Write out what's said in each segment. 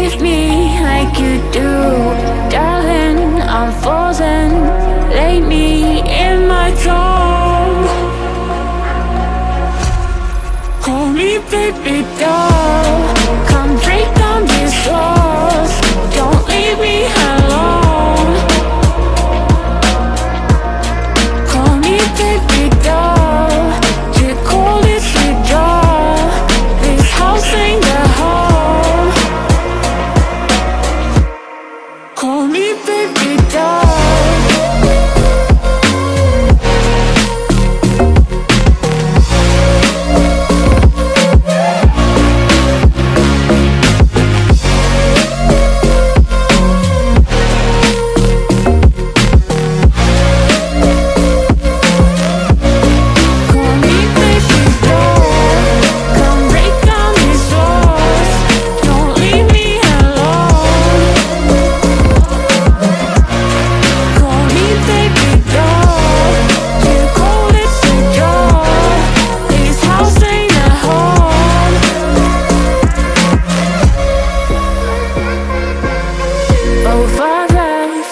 leave me like you do. Darling, I'm frozen. Lay me in my tomb. Call me baby doll. Come break down these walls. Don't leave me alone. Call me baby doll. Too cold is your jaw. This house ain't the home. Call me baby doll.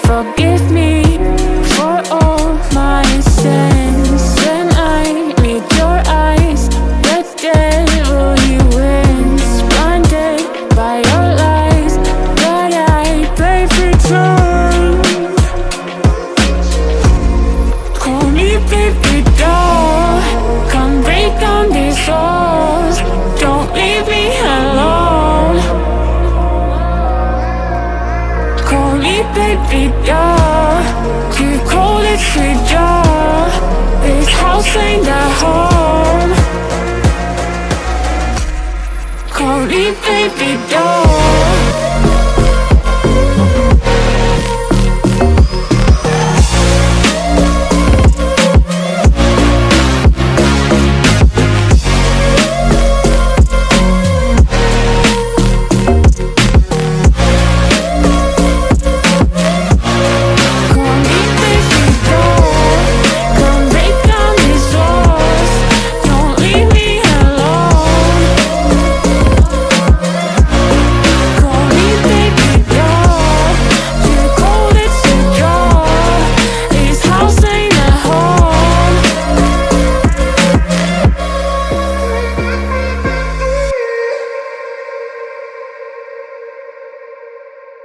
Forgive me for all my sins. When I meet your eyes, the devil he wins. Blinded by your lies, but I pray for truth. Call me baby doll. Come break down these walls. Don't leave me alone. Call me baby doll. Too cold it's your jaw. This house ain't the home. Call me baby doll.